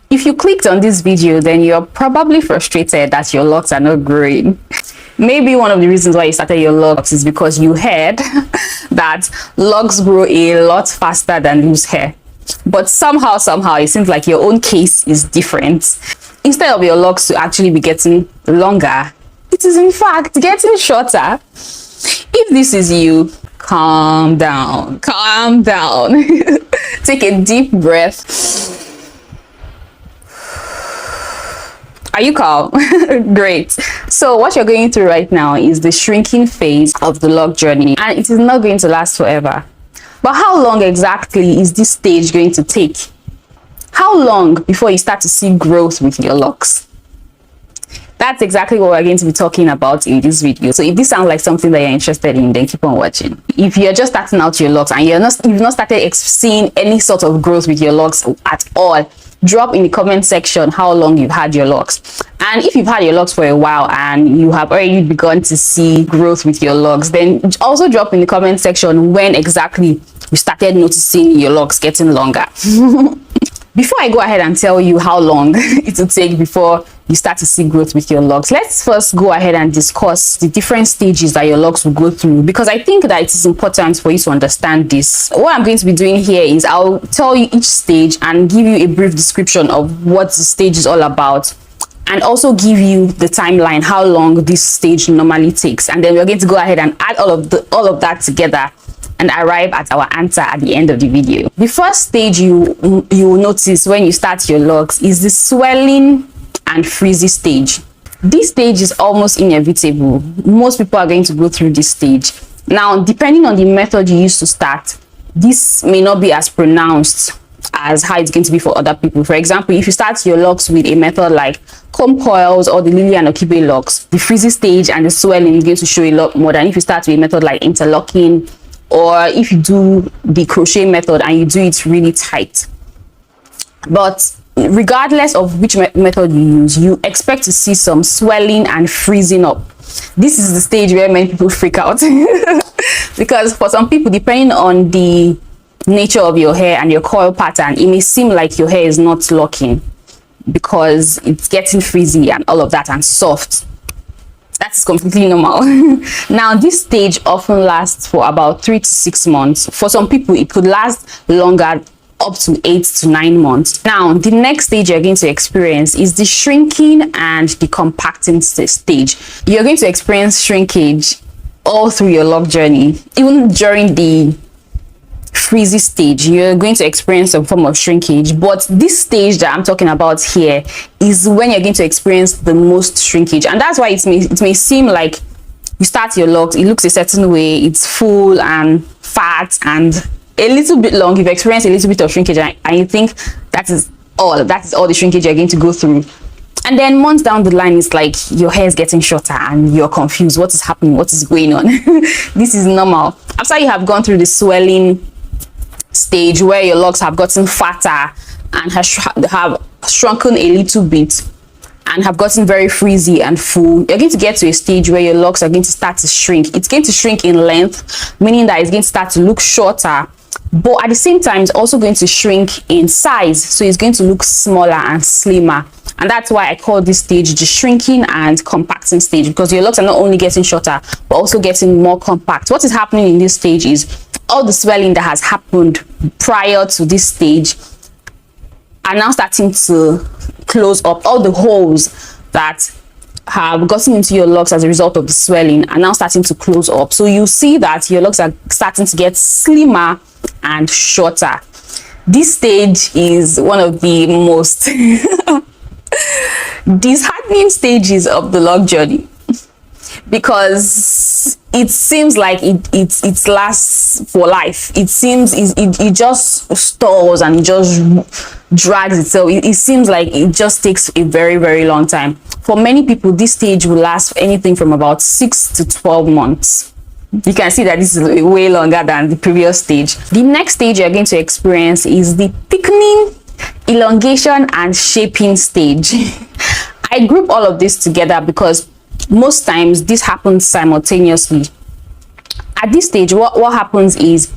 If you clicked on this video, then you're probably frustrated that your locks are not growing. Maybe one of the reasons why you started your locks is because you heard that locks grow a lot faster than loose hair. But somehow it seems like your own case is different. Instead of your locks to actually be getting longer, it is in fact getting shorter. If this is you, calm down. Take a deep breath. Are you calm? Great. So what you're going through right now is the shrinking phase of the lock journey, and it is not going to last forever. But how long exactly is this stage going to take? How long before you start to see growth with your locks? That's exactly what we're going to be talking about in this video. So if this sounds like something that you're interested in, then keep on watching. If you're just starting out your locks and you've not started seeing any sort of growth with your locks at all, drop in the comment section how long you've had your locks. And if you've had your locks for a while and you have already begun to see growth with your locks, then also drop in the comment section when exactly you started noticing your locks getting longer. Before I go ahead and tell you how long it will take before you start to see growth with your locks, let's first go ahead and discuss the different stages that your locks will go through, because I think that it is important for you to understand this. What I'm going to be doing here is I'll tell you each stage and give you a brief description of what the stage is all about, and also give you the timeline, how long this stage normally takes. And then we're going to go ahead and add all of that together and arrive at our answer at the end of the video. The first stage you will notice when you start your locks is the swelling and frizzy stage. This stage is almost inevitable. Most people are going to go through this stage. Now, depending on the method you use to start, this may not be as pronounced as how it's going to be for other people. For example, if you start your locks with a method like comb coils or the Lilian Okibe locks, the frizzy stage and the swelling is going to show a lot more than if you start with a method like interlocking, or if you do the crochet method and you do it really tight. But regardless of which method you use, you expect to see some swelling and freezing up. This is the stage where many people freak out because for some people, depending on the nature of your hair and your coil pattern, it may seem like your hair is not locking because it's getting frizzy and all of that and soft. That's completely normal. Now, this stage often lasts for about 3 to 6 months. For some people, it could last longer, up to 8 to 9 months. Now, the next stage you're going to experience is the shrinking and the compacting stage. You're going to experience shrinkage all through your lock journey. Even during the frizzy stage, you're going to experience some form of shrinkage, but this stage that I'm talking about here is when you're going to experience the most shrinkage. And that's why it may seem like you start your locks, it looks a certain way, it's full and fat and a little bit long. You've experienced a little bit of shrinkage and you think that is all the shrinkage you're going to go through. And then months down the line, it's like your hair is getting shorter and you're confused. What is happening? What is going on? This is normal. After you have gone through the swelling stage where your locks have gotten fatter and have shrunken a little bit and have gotten very frizzy and full, you're going to get to a stage where your locks are going to start to shrink. It's going to shrink in length, meaning that it's going to start to look shorter, but at the same time it's also going to shrink in size, so it's going to look smaller and slimmer. And that's why I call this stage the shrinking and compacting stage, because your locks are not only getting shorter but also getting more compact. What is happening in this stage is all the swelling that has happened prior to this stage are now starting to close up. All the holes that have gotten into your locks as a result of the swelling are now starting to close up. So you see that your locks are starting to get slimmer and shorter. This stage is one of the most disheartening stages of the lock journey, because it seems like it lasts for life. It seems it just stalls and it just drags itself. It seems like it just takes a very, very long time. For many people, this stage will last anything from about 6 to 12 months. You can see that this is way longer than the previous stage. The next stage you're going to experience is the thickening, elongation, and shaping stage. I group all of this together because most times this happens simultaneously. At this stage, what happens is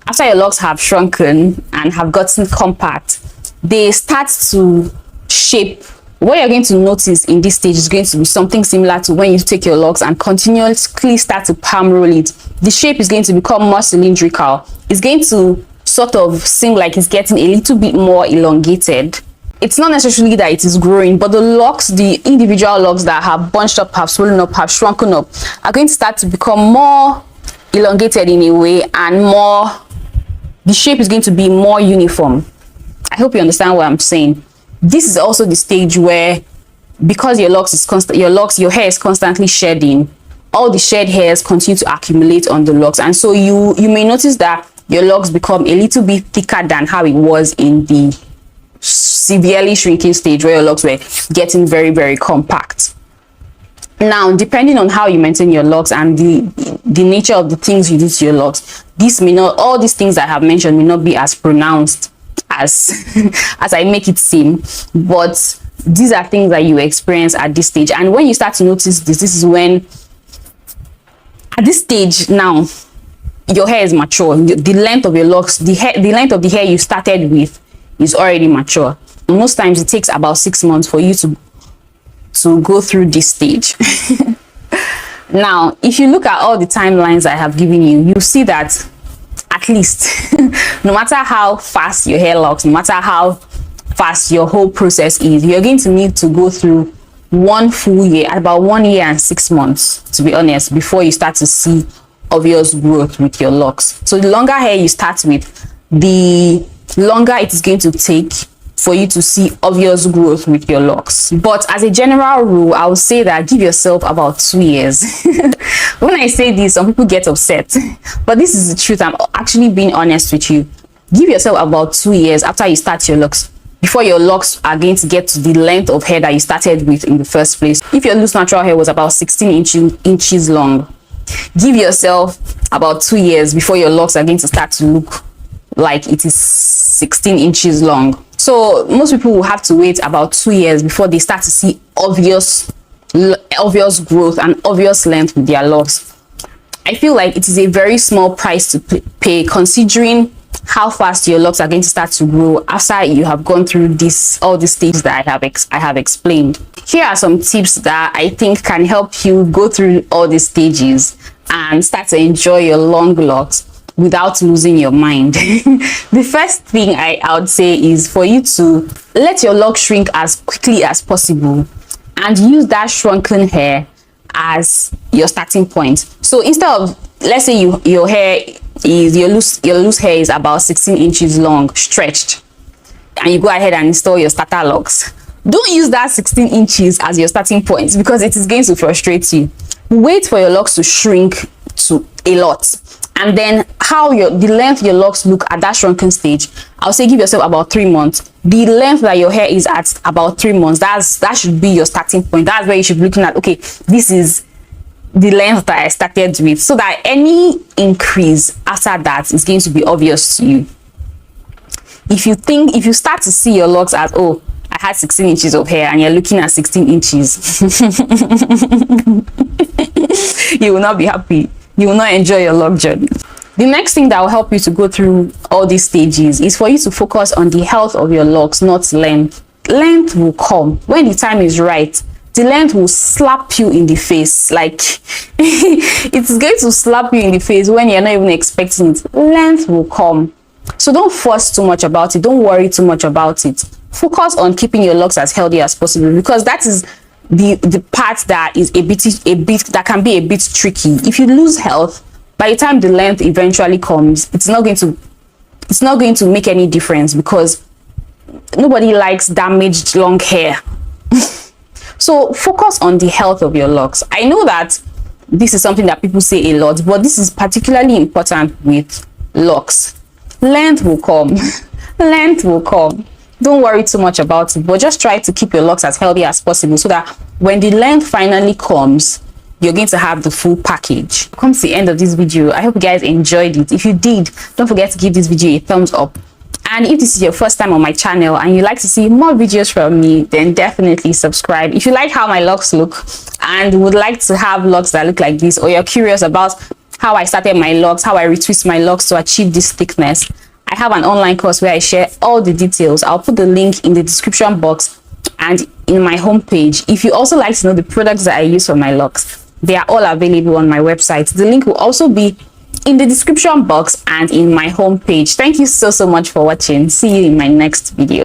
after your locks have shrunken and have gotten compact, they start to shape, what you're going to notice in this stage is going to be something similar to when you take your locks and continuously start to palm roll it. The shape is going to become more cylindrical. It's going to sort of seem like it's getting a little bit more elongated. It's not necessarily that it is growing, but the locks, the individual locks that have bunched up, have swollen up, have shrunken up, are going to start to become more elongated in a way, and more, the shape is going to be more uniform. I hope you understand what I'm saying. This is also the stage where, because your locks is constant, your hair is constantly shedding, all the shed hairs continue to accumulate on the locks, and so you may notice that your locks become a little bit thicker than how it was in the severely shrinking stage, where your locks were getting very, very compact. Now, depending on how you maintain your locks and the nature of the things you do to your locks, this may not, all these things I have mentioned may not be as pronounced as as I make it seem, but these are things that you experience at this stage. And when you start to notice this is when, at this stage now, your hair is mature. The length of your locks, the length of the hair you started with is already mature. Most times it takes about 6 months for you to go through this stage. Now, if you look at all the timelines I have given you, you'll see that at least no matter how fast your hair locks, no matter how fast your whole process is, you're going to need to go through 1 full year, about 1 year and 6 months, to be honest, before you start to see obvious growth with your locks. So the longer hair you start with, the longer it is going to take for you to see obvious growth with your locks. But as a general rule, I would say that give yourself about 2 years. When I say this, some people get upset, but this is the truth. I'm actually being honest with you. Give yourself about 2 years after you start your locks, before your locks are going to get to the length of hair that you started with in the first place. If your loose natural hair was about 16 inches long, give yourself about 2 years before your locks are going to start to look like it is 16 inches long. So most people will have to wait about 2 years before they start to see obvious growth and obvious length with their locks. I feel like it is a very small price to pay, considering how fast your locks are going to start to grow after you have gone through all these stages that I have explained. Here are some tips that I think can help you go through all these stages and start to enjoy your long locks without losing your mind. The first thing I would say is for you to let your locks shrink as quickly as possible and use that shrunken hair as your starting point. So instead of, let's say your hair is, your loose hair is about 16 inches long, stretched, and you go ahead and install your starter locks, don't use that 16 inches as your starting point, because it is going to frustrate you. Wait for your locks to shrink to a lot, and then the length your locks look at that shrunken stage, I'll say give yourself about 3 months. The length that your hair is at about 3 months, that should be your starting point. That's where you should be looking at, okay, this is the length that I started with, so that any increase after that is going to be obvious to you. If you start to see your locks as, oh, I had 16 inches of hair, and you're looking at 16 inches, you will not be happy. You will not enjoy your lock journey. The next thing that will help you to go through all these stages is for you to focus on the health of your locks, not length. Length will come when the time is right. The length will slap you in the face, like it's going to slap you in the face when you're not even expecting it. Length will come. So don't force too much about it. Don't worry too much about it. Focus on keeping your locks as healthy as possible, because that is the part that is a bit that can be a bit tricky. If you lose health, by the time the length eventually comes, it's not going to make any difference, because nobody likes damaged long hair. So focus on the health of your locks. I know that this is something that people say a lot, but this is particularly important with locks. Length will come. Length will come. Don't worry too much about it, but just try to keep your locks as healthy as possible, so that when the length finally comes, you're going to have the full package. Come to the end of this video. I hope you guys enjoyed it. If you did, don't forget to give this video a thumbs up. And if this is your first time on my channel and you like to see more videos from me, then definitely subscribe. If you like how my locks look and would like to have locks that look like this, or you're curious about how I started my locks, how I retwist my locks to achieve this thickness, I have an online course where I share all the details. I'll put the link in the description box and in my homepage. If you also like to know the products that I use for my locks, they are all available on my website. The link will also be in the description box and in my homepage. Thank you so much for watching. See you in my next video.